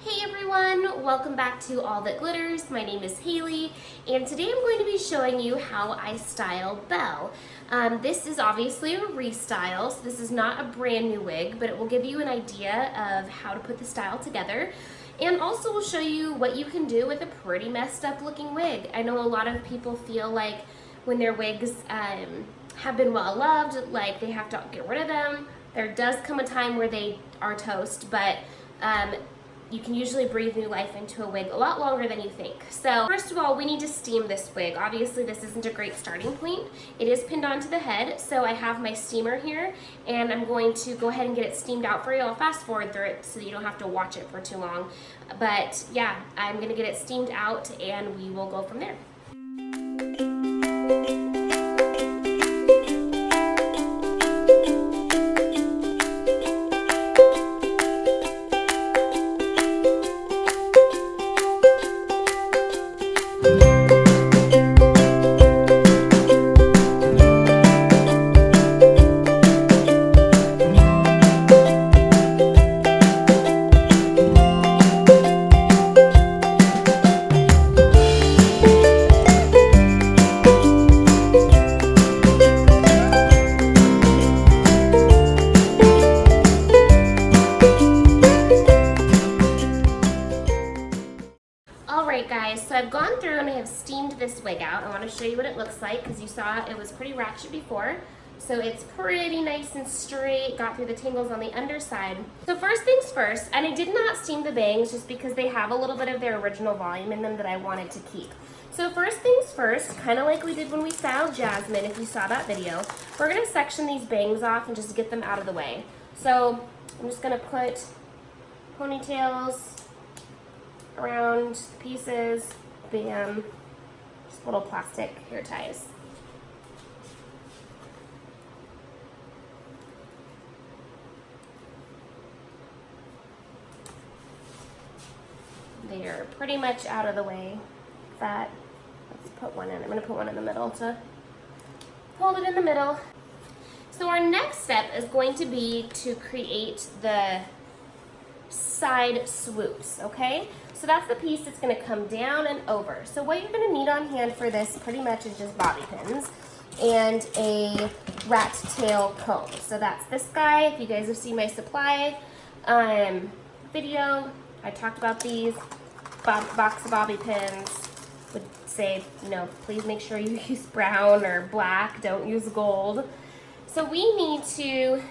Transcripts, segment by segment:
Hey everyone, welcome back to All That Glitters. My name is Haley, and today I'm going to be showing you how I style Belle. This is obviously a restyle, so this is not a brand new wig, but it will give you an idea of how to put the style together. And also will show you what you can do with a pretty messed up looking wig. I know a lot of people feel like when their wigs have been well loved, like they have to get rid of them. There does come a time where they are toast, but you can usually breathe new life into a wig a lot longer than you think. So first of all, we need to steam this wig. Obviously this isn't a great starting point. It is pinned onto the head, so I have my steamer here and I'm going to go ahead and get it steamed out for you. I'll fast forward through it so you don't have to watch it for too long. But yeah, I'm gonna get it steamed out and we will go from there. Alright guys, so I've gone through and I have steamed this wig out. I want to show you what it looks like because you saw it was pretty ratchet before. So it's pretty nice and straight, got through the tangles on the underside. So first things first, and I did not steam the bangs just because they have a little bit of their original volume in them that I wanted to keep. So first things first, kind of like we did when we styled Jasmine, if you saw that video, we're going to section these bangs off and just get them out of the way. So I'm just going to put ponytails around the pieces, bam, just little plastic hair ties. They are pretty much out of the way. Let's put one in. I'm going to put one in the middle to hold it in the middle. So our next step is going to be to create the side swoops, okay? So that's the piece that's going to come down and over. So what you're going to need on hand for this pretty much is just bobby pins and a rat tail comb. So that's this guy. If you guys have seen my supply video, I talked about these. Box of bobby pins would say, you know, please make sure you use brown or black, don't use gold. So we need to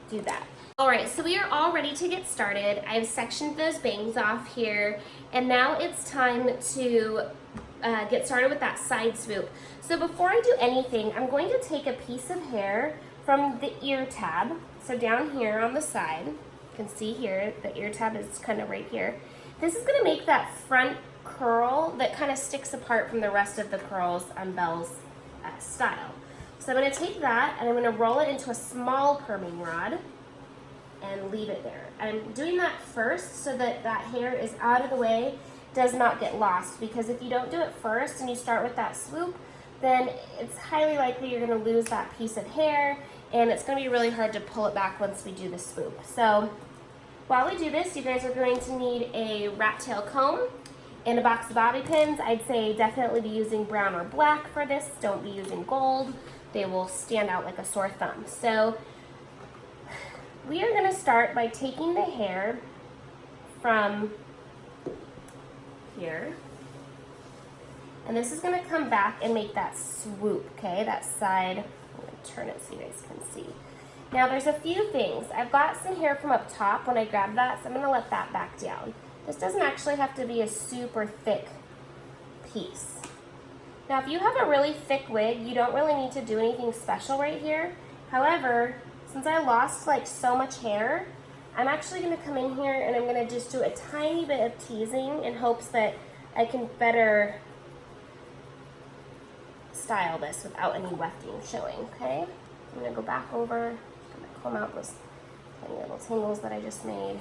do that. Alright, so we are all ready to get started. I've sectioned those bangs off here, and now it's time to get started with that side swoop. So before I do anything, I'm going to take a piece of hair from the ear tab, so down here on the side, you can see here, the ear tab is kind of right here. This is going to make that front curl that kind of sticks apart from the rest of the curls on Belle's style. So I'm going to take that and I'm going to roll it into a small perming rod and leave it there. I'm doing that first so that that hair is out of the way, does not get lost, because if you don't do it first and you start with that swoop, then it's highly likely you're going to lose that piece of hair and it's going to be really hard to pull it back once we do the swoop. So while we do this, you guys are going to need a rat tail comb and a box of bobby pins. I'd say definitely be using brown or black for this. Don't be using gold. They will stand out like a sore thumb. So we are going to start by taking the hair from here, and this is going to come back and make that swoop, okay, that side. I'm going to turn it so you guys can see. Now there's a few things. I've got some hair from up top when I grabbed that, so I'm going to let that back down. This doesn't actually have to be a super thick piece. Now if you have a really thick wig, you don't really need to do anything special right here. However, since I lost like so much hair, I'm actually going to come in here and I'm going to just do a tiny bit of teasing in hopes that I can better style this without any wefting showing, okay? I'm going to go back over, I'm going to comb out those tiny little tangles that I just made.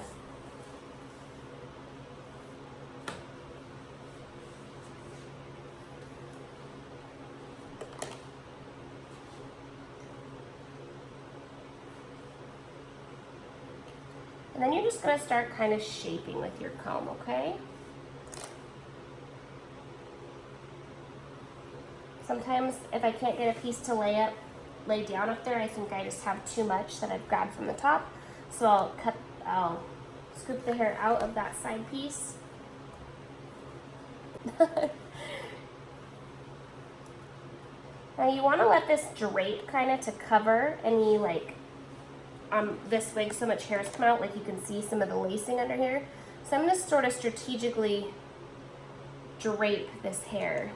And then you're just gonna start kind of shaping with your comb, okay? Sometimes if I can't get a piece to lay down up there, I think I just have too much that I've grabbed from the top. So I'll scoop the hair out of that side piece. Now you want to let this drape kind of to cover any like on this wig so much hair has come out, like you can see some of the lacing under here. So I'm going to sort of strategically drape this hair.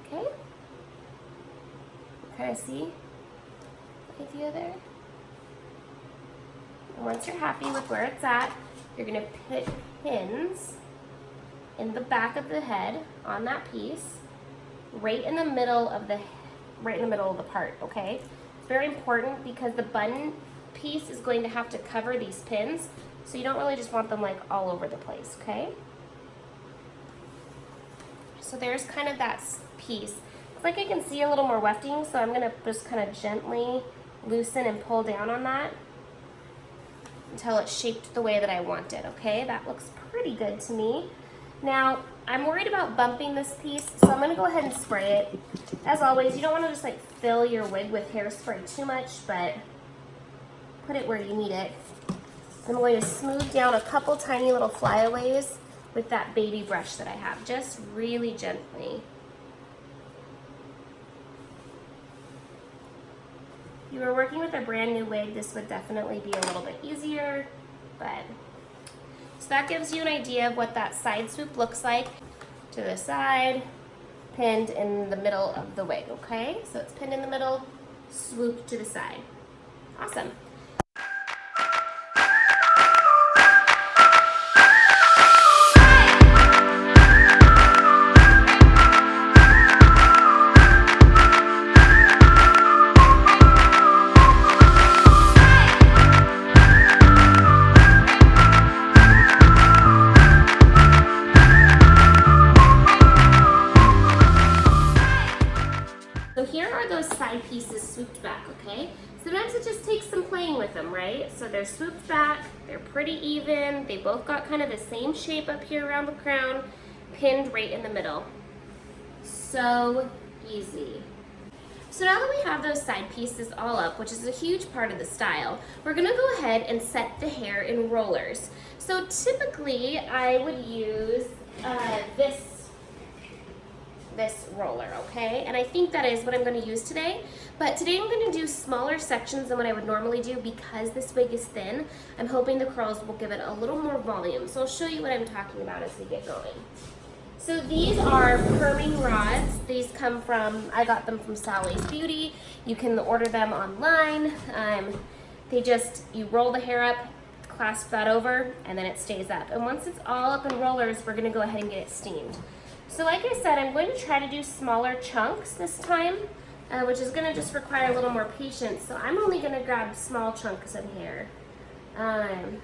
Okay, kind of see the idea there. And once you're happy with where it's at, you're going to put pins in the back of the head on that piece, right in the middle of the part. Okay, it's very important because the bun piece is going to have to cover these pins, so you don't really just want them like all over the place. Okay. So there's kind of that piece. It's like I can see a little more wefting, so I'm gonna just kind of gently loosen and pull down on that until it's shaped the way that I want it, okay? That looks pretty good to me. Now, I'm worried about bumping this piece, so I'm gonna go ahead and spray it. As always, you don't wanna just like fill your wig with hairspray too much, but put it where you need it. I'm going to smooth down a couple tiny little flyaways with that baby brush that I have, just really gently. If you were working with a brand new wig, this would definitely be a little bit easier, but so that gives you an idea of what that side swoop looks like. To the side, pinned in the middle of the wig, okay? So it's pinned in the middle, swoop to the side. Awesome. So here are those side pieces swooped back, okay? Sometimes it just takes some playing with them, right? So they're swooped back, they're pretty even, they both got kind of the same shape up here around the crown, pinned right in the middle. So easy. So now that we have those side pieces all up, which is a huge part of the style, we're gonna go ahead and set the hair in rollers. So typically I would use this roller, okay? And I think that is what I'm going to use today. But today I'm going to do smaller sections than what I would normally do because this wig is thin. I'm hoping the curls will give it a little more volume. So I'll show you what I'm talking about as we get going. So these are perming rods. These come from, I got them from Sally's Beauty. You can order them online. You roll the hair up, clasp that over, and then it stays up. And once it's all up in rollers, we're going to go ahead and get it steamed. So like I said, I'm going to try to do smaller chunks this time, which is going to just require a little more patience. So I'm only going to grab small chunks of hair. And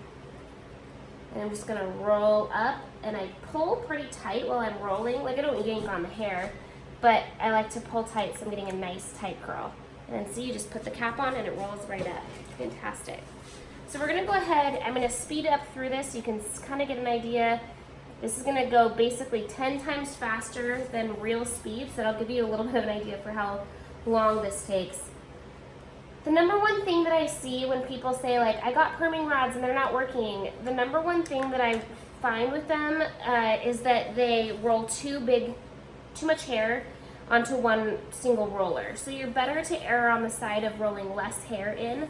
I'm just going to roll up, and I pull pretty tight while I'm rolling. Like I don't yank on the hair, but I like to pull tight so I'm getting a nice tight curl. And then see, you just put the cap on and it rolls right up. Fantastic. So we're going to go ahead, I'm going to speed up through this so you can kind of get an idea. This is going to go basically 10 times faster than real speed, so that'll give you a little bit of an idea for how long this takes. The number one thing that I see when people say, like, I got perming rods and they're not working, the number one thing that I find with them is that they roll too much hair onto one single roller. So you're better to err on the side of rolling less hair in.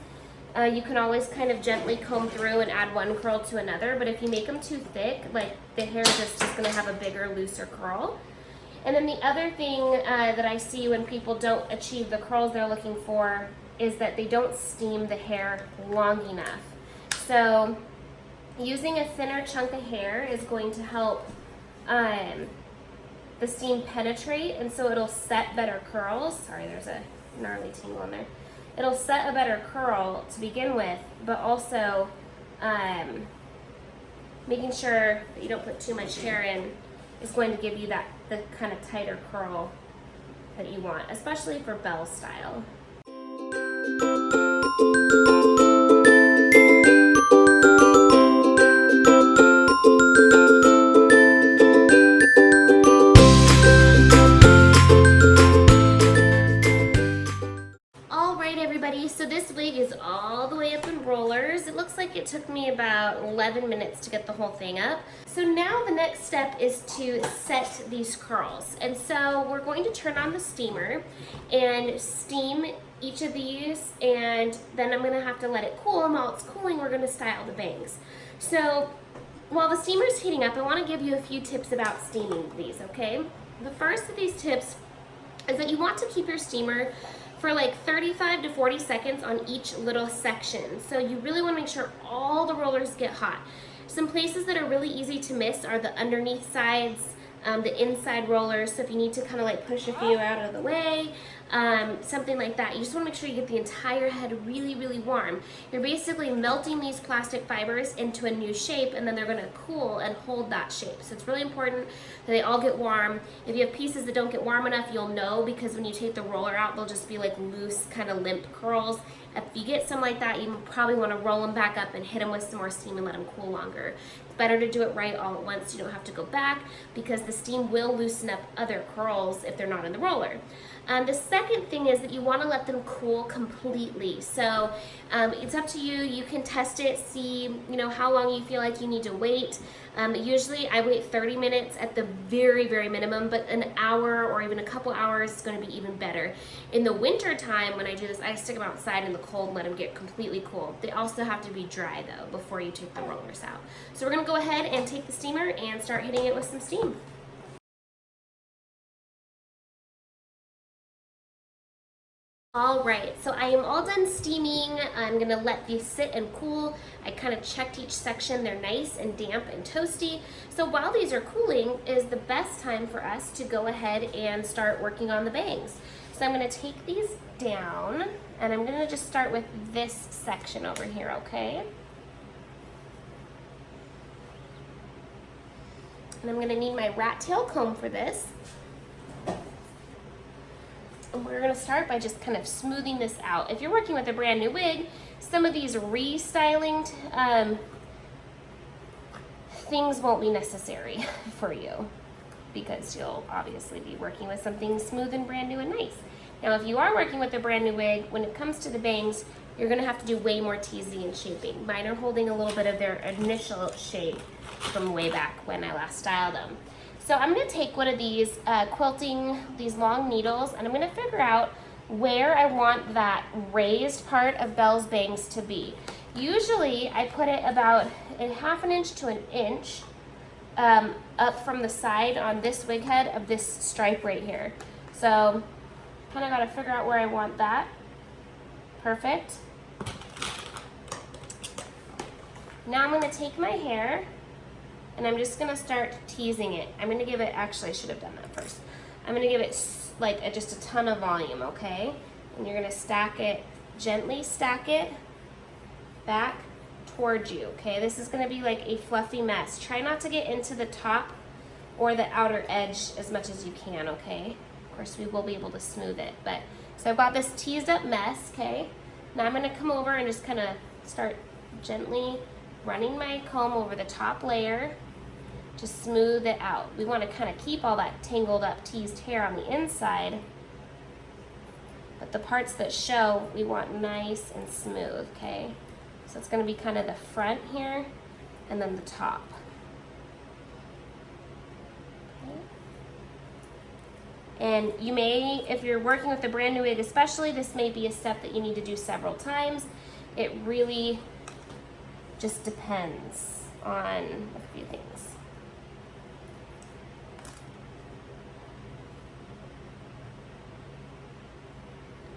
You can always kind of gently comb through and add one curl to another, but if you make them too thick, like the hair is just going to have a bigger, looser curl. And then the other thing that I see when people don't achieve the curls they're looking for is that they don't steam the hair long enough. So using a thinner chunk of hair is going to help the steam penetrate, and so it'll set better curls. Sorry, there's a gnarly tingle in there. it'll set a better curl to begin with, but also making sure that you don't put too much hair in is going to give you the kind of tighter curl that you want, especially for Belle style. So this wig is all the way up in rollers. It looks like it took me about 11 minutes to get the whole thing up. So now the next step is to set these curls. And so we're going to turn on the steamer and steam each of these, and then I'm gonna have to let it cool, and while it's cooling, we're gonna style the bangs. So while the steamer's heating up, I wanna give you a few tips about steaming these, okay? The first of these tips is that you want to keep your steamer for like 35 to 40 seconds on each little section. So you really want to make sure all the rollers get hot. Some places that are really easy to miss are the underneath sides, the inside rollers. So if you need to kind of like push a few out of the way, something like that. You just want to make sure you get the entire head really, really warm. You're basically melting these plastic fibers into a new shape, and then they're going to cool and hold that shape. So it's really important that they all get warm. If you have pieces that don't get warm enough, you'll know, because when you take the roller out, they'll just be like loose, kind of limp curls. If you get some like that, you probably want to roll them back up and hit them with some more steam and let them cool longer. It's better to do it right all at once. You don't have to go back, because the steam will loosen up other curls if they're not in the roller. The second thing is that you want to let them cool completely. So it's up to you. You can test it, see how long you feel like you need to wait. Usually I wait 30 minutes at the very, very minimum, but an hour or even a couple hours is going to be even better. In the winter time, when I do this, I stick them outside in the cold and let them get completely cool. They also have to be dry though before you take the rollers out. So we're going to go ahead and take the steamer and start hitting it with some steam. All right, so I am all done steaming. I'm gonna let these sit and cool. I kind of checked each section. They're nice and damp and toasty. So while these are cooling is the best time for us to go ahead and start working on the bangs. So I'm gonna take these down, and I'm gonna just start with this section over here, okay? And I'm gonna need my rat tail comb for this. And we're going to start by just kind of smoothing this out. If you're working with a brand new wig, some of these restyling things won't be necessary for you, because you'll obviously be working with something smooth and brand new and nice. Now, if you are working with a brand new wig, when it comes to the bangs, you're going to have to do way more teasing and shaping. Mine are holding a little bit of their initial shape from way back when I last styled them. So I'm going to take one of these quilting, these long needles, and I'm going to figure out where I want that raised part of Belle's bangs to be. Usually I put it about a ½ inch to an inch up from the side on this wig head of this stripe right here. So kind of got to figure out where I want that. Perfect. Now I'm going to take my hair, and I'm just gonna start teasing it. I'm gonna give it, actually I should have done that first. I'm gonna give it like just a ton of volume, okay? And you're gonna stack it, gently stack it back towards you, okay? This is gonna be like a fluffy mess. Try not to get into the top or the outer edge as much as you can, okay? Of course we will be able to smooth it, but, so I've got this teased up mess, okay? Now I'm gonna come over and just kinda start gently running my comb over the top layer to smooth it out. We want to kind of keep all that tangled up teased hair on the inside, but the parts that show we want nice and smooth, okay? So it's going to be kind of the front here and then the top. Okay. And you may, if you're working with a brand new wig especially, this may be a step that you need to do several times. It really just depends on a few things.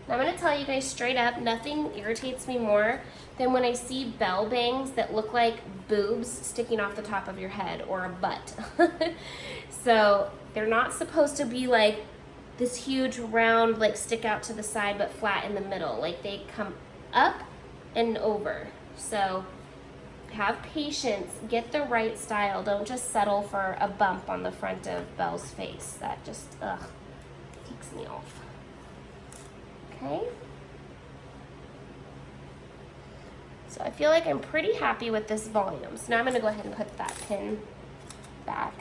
Now I'm going to tell you guys straight up, nothing irritates me more than when I see Belle bangs that look like boobs sticking off the top of your head or a butt. So they're not supposed to be like this huge round, like stick out to the side but flat in the middle. Like they come up and over. So have patience, get the right style. Don't just settle for a bump on the front of Belle's face. That just, ticks me off. Okay. So I feel like I'm pretty happy with this volume. So now I'm gonna go ahead and put that pin back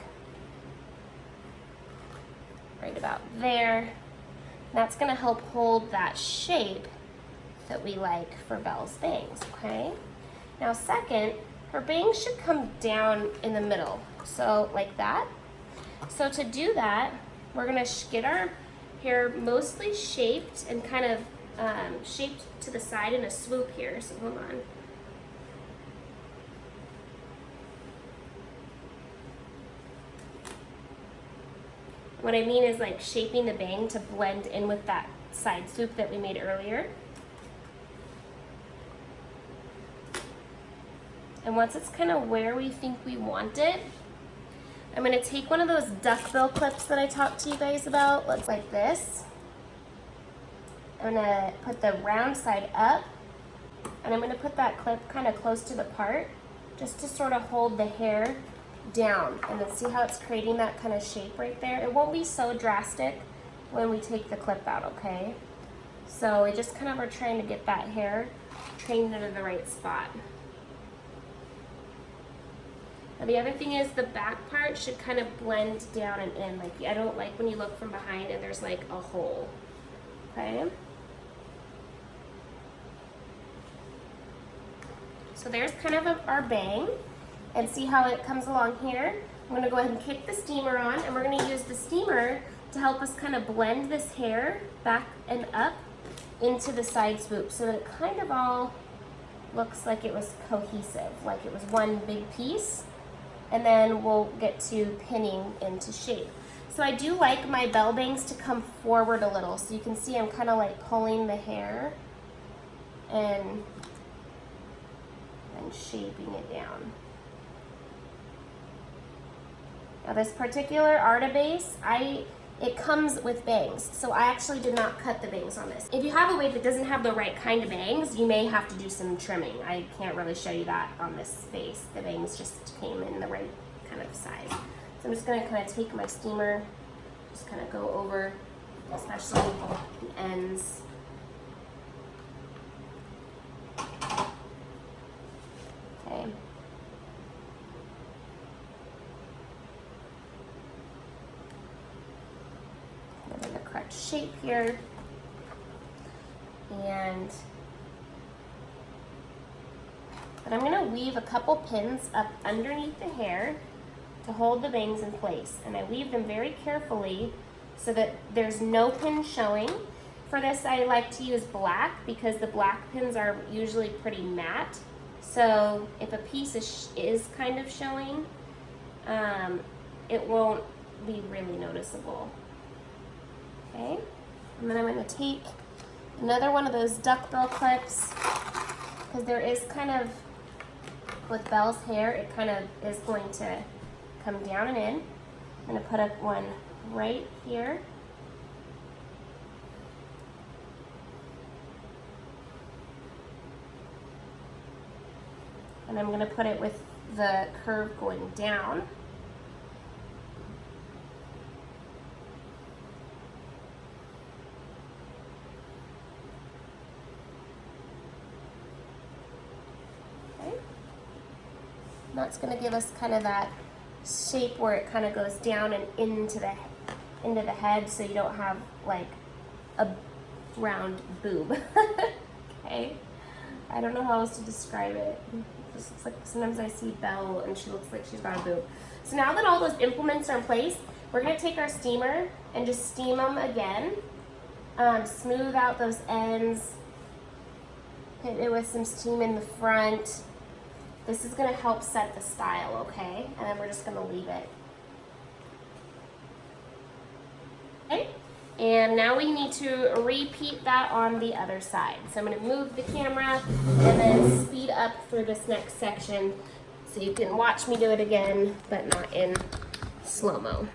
right about there. That's gonna help hold that shape that we like for Belle's bangs, okay? Now second, her bangs should come down in the middle, so like that. So to do that, we're gonna get our hair mostly shaped and kind of shaped to the side in a swoop here, so hold on. What I mean is like shaping the bang to blend in with that side swoop that we made earlier. And once it's kind of where we think we want it, I'm gonna take one of those duckbill clips that I talked to you guys about, looks like this. I'm gonna put the round side up, and I'm gonna put that clip kind of close to the part, just to sort of hold the hair down. And then see how it's creating that kind of shape right there? It won't be so drastic when we take the clip out, okay? So we just kind of are trying to get that hair trained into the right spot. Now the other thing is the back part should kind of blend down and in. Like I don't like when you look from behind and there's like a hole, okay? So there's kind of our bang, and see how it comes along here? I'm gonna go ahead and kick the steamer on, and we're gonna use the steamer to help us kind of blend this hair back and up into the side swoop so that it kind of all looks like it was cohesive, like it was one big piece. And then we'll get to pinning into shape. So I do like my Belle bangs to come forward a little, so you can see I'm kind of like pulling the hair and shaping it down. Now this particular Arta base, it comes with bangs, so I actually did not cut the bangs on this. If you have a wig that doesn't have the right kind of bangs, you may have to do some trimming. I can't really show you that on this base. The bangs just came in the right kind of size. So I'm just gonna kind of take my steamer, just kind of go over, especially the ends. Okay. In the correct shape here, and I'm going to weave a couple pins up underneath the hair to hold the bangs in place, and I weave them very carefully so that there's no pin showing. For this I like to use black because the black pins are usually pretty matte, so if a piece is kind of showing, it won't be really noticeable. Okay, and then I'm going to take another one of those duckbill clips, because there is kind of, with Belle's hair, it kind of is going to come down and in. I'm going to put up one right here. And I'm going to put it with the curve going down. That's going to give us kind of that shape where it kind of goes down and into the head, so you don't have like a round boob. Okay, I don't know how else to describe it. It just looks like, sometimes I see Belle and she looks like she's got a boob. So now that all those implements are in place, we're going to take our steamer and just steam them again. Smooth out those ends, hit it with some steam in the front. This is going to help set the style, okay? And then we're just going to leave it. Okay, and now we need to repeat that on the other side. So I'm going to move the camera and then speed up through this next section so you can watch me do it again, but not in slow-mo.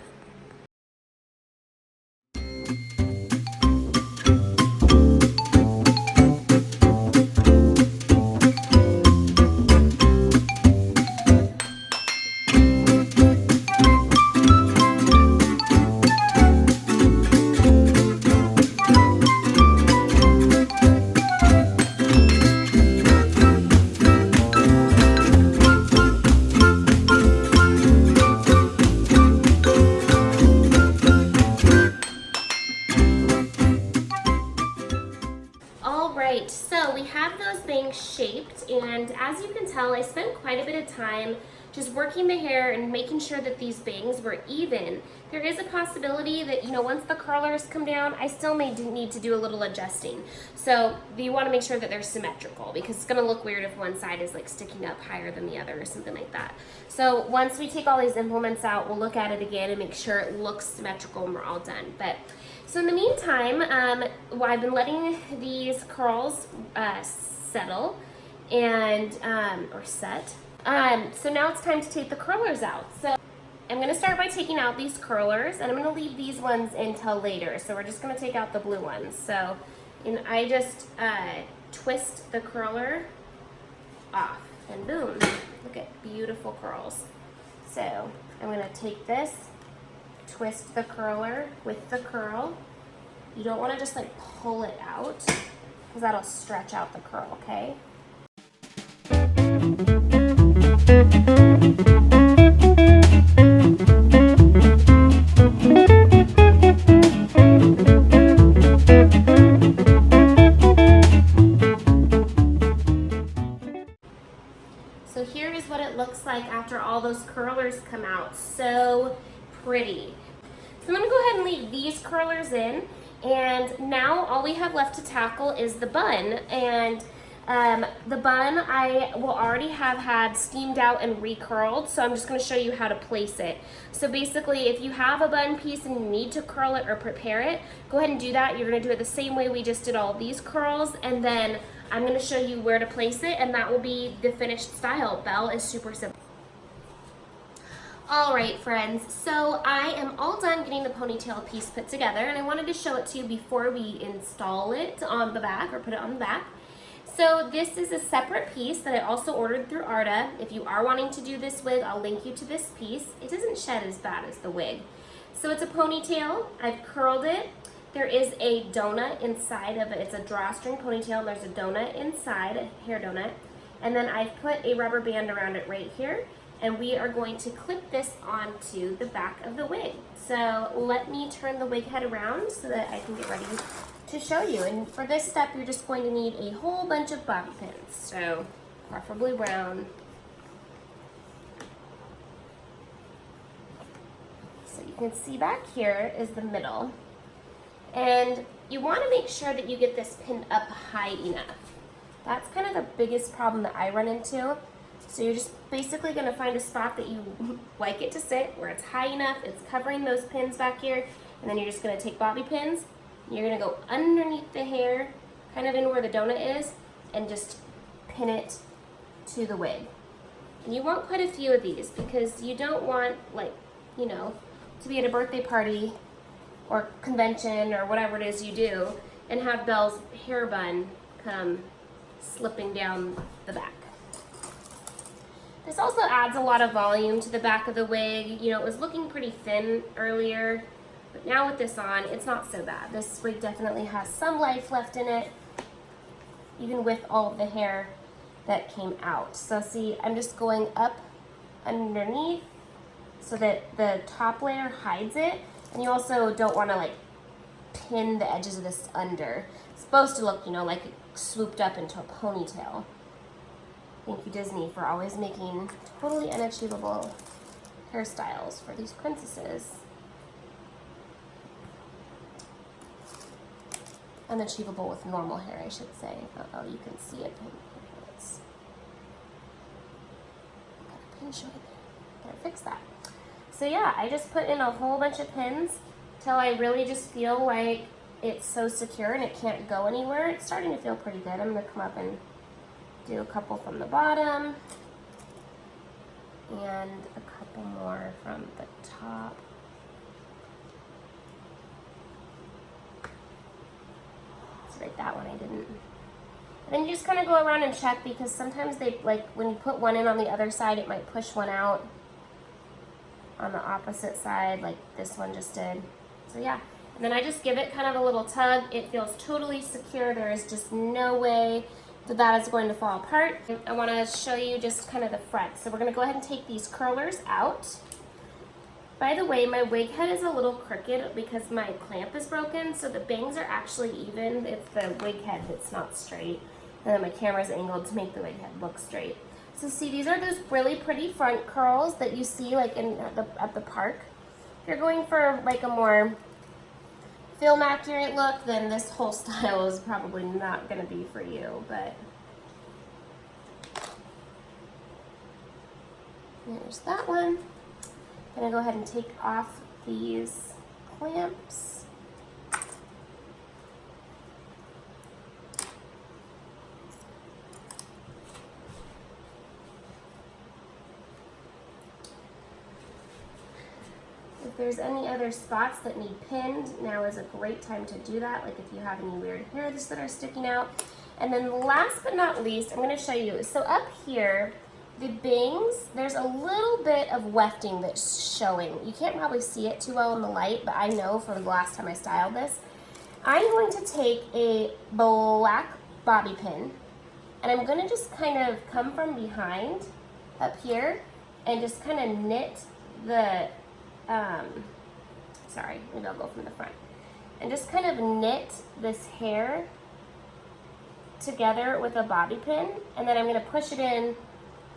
baked, and as you can tell, I spent quite a bit of time just working the hair and making sure that these bangs were even. There is a possibility that, you know, once the curlers come down, I still may need to do a little adjusting. So you want to make sure that they're symmetrical, because it's going to look weird if one side is like sticking up higher than the other or something like that. So once we take all these implements out, we'll look at it again and make sure it looks symmetrical and we're all done. But so in the meantime, I've been letting these curls settle and or set. So now it's time to take the curlers out. So I'm going to start by taking out these curlers, and I'm going to leave these ones until later. So we're just going to take out the blue ones. So and I just twist the curler off, and boom, look at beautiful curls. So I'm going to take this, twist the curler with the curl. You don't want to just like pull it out, because that'll stretch out the curl, okay? So here is what it looks like after all those curlers come out. So pretty. So I'm going to go ahead and leave these curlers in, and now all we have left to tackle is the bun. And the bun I will already have had steamed out and recurled, so I'm just going to show you how to place it. So basically, if you have a bun piece and you need to curl it or prepare it, go ahead and do that. You're going to do it the same way we just did all these curls, and then I'm going to show you where to place it, and that will be the finished style. Belle is super simple. All right, friends, so I am all done getting the ponytail piece put together, and I wanted to show it to you before we install it on the back or put it on the back. So this is a separate piece that I also ordered through Arta. If you are wanting to do this wig, I'll link you to this piece. It doesn't shed as bad as the wig. So it's a ponytail. I've curled it. There is a donut inside of it. It's a drawstring ponytail, and there's a donut inside, a hair donut. And then I've put a rubber band around it right here, and we are going to clip this onto the back of the wig. So let me turn the wig head around so that I can get ready to show you. And for this step, you're just going to need a whole bunch of bobby pins, so preferably brown. So you can see back here is the middle, and you want to make sure that you get this pinned up high enough. That's kind of the biggest problem that I run into. So you're just basically going to find a spot that you like it to sit, where it's high enough, it's covering those pins back here, and then you're just going to take bobby pins. You're going to go underneath the hair, kind of in where the donut is, and just pin it to the wig. And you want quite a few of these, because you don't want, like, you know, to be at a birthday party or convention or whatever it is you do and have Belle's hair bun come slipping down the back. This also adds a lot of volume to the back of the wig. You know, it was looking pretty thin earlier, but now with this on, it's not so bad. This wig definitely has some life left in it, even with all of the hair that came out. So see, I'm just going up underneath so that the top layer hides it. And you also don't want to like pin the edges of this under. It's supposed to look, you know, like it swooped up into a ponytail. Thank you, Disney, for always making totally unachievable hairstyles for these princesses. Unachievable with normal hair, I should say. Uh-oh, you can see it. It's got a pin showing there. Gotta fix that. So yeah, I just put in a whole bunch of pins till I really just feel like it's so secure and it can't go anywhere. It's starting to feel pretty good. I'm gonna come up and do a couple from the bottom and a couple more from the top. So like that one I didn't. And then you just kind of go around and check, because sometimes they, like when you put one in on the other side, it might push one out on the opposite side, like this one just did. So yeah, and then I just give it kind of a little tug. It feels totally secure. There is just no way that is going to fall apart. I want to show you just kind of the front. So we're going to go ahead and take these curlers out. By the way, my wig head is a little crooked because my clamp is broken, so the bangs are actually even. It's the wig head that's not straight. And then my camera's angled to make the wig head look straight. So see, these are those really pretty front curls that you see like at the park. If you're going for like a more film accurate look, then this whole style is probably not gonna be for you, but there's that one. I'm gonna go ahead and take off these clamps. If there's any other spots that need pinned, now is a great time to do that, like if you have any weird hairs that are sticking out. And then last but not least, I'm gonna show you, so up here, the bangs, there's a little bit of wefting that's showing. You can't probably see it too well in the light, but I know from the last time I styled this. I'm going to take a black bobby pin, and I'm gonna just kind of come from behind up here and just kind of knit the, sorry, maybe I'll go from the front. And just kind of knit this hair together with a bobby pin, and then I'm gonna push it in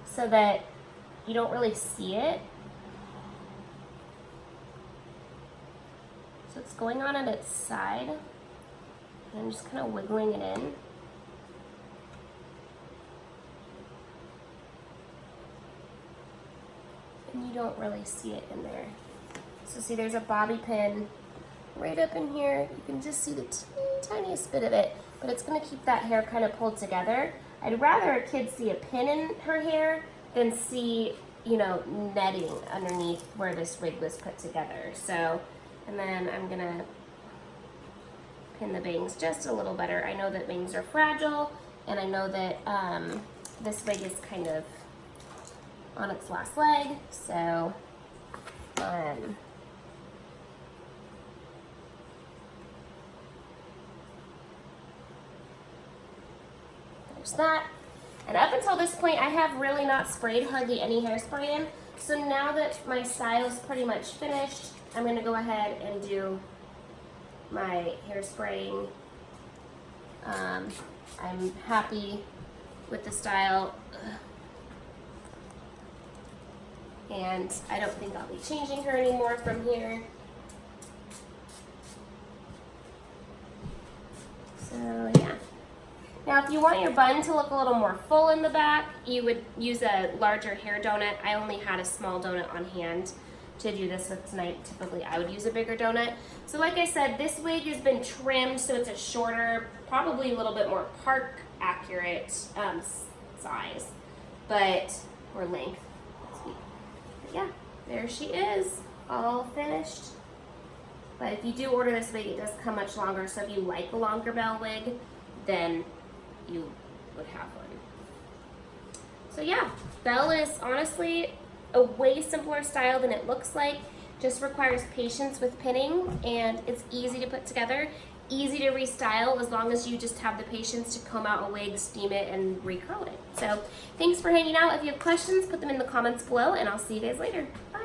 so that you don't really see it. So it's going on its side, and I'm just kind of wiggling it in. And you don't really see it in there. So see, there's a bobby pin right up in here. You can just see the tiniest bit of it, but it's gonna keep that hair kind of pulled together. I'd rather a kid see a pin in her hair than see, you know, netting underneath where this wig was put together. So, and then I'm gonna pin the bangs just a little better. I know that bangs are fragile, and I know that this wig is kind of on its last leg, so there's that. And up until this point, I have really not sprayed hardly any hairspray in. So now that my style is pretty much finished, I'm gonna go ahead and do my hairspraying. I'm happy with the style. And I don't think I'll be changing her anymore from here. So yeah. Now if you want your bun to look a little more full in the back, you would use a larger hair donut. I only had a small donut on hand to do this with tonight. Typically I would use a bigger donut. So like I said, this wig has been trimmed so it's a shorter, probably a little bit more park accurate size, or length. Yeah, there she is, all finished. But if you do order this wig, it does come much longer, so if you like a longer Belle wig, then you would have one. So yeah, Belle is honestly a way simpler style than it looks like. Just requires patience with pinning, and it's easy to put together, easy to restyle as long as you just have the patience to comb out a wig, steam it, and recurl it. So thanks for hanging out. If you have questions, put them in the comments below, and I'll see you guys later. Bye.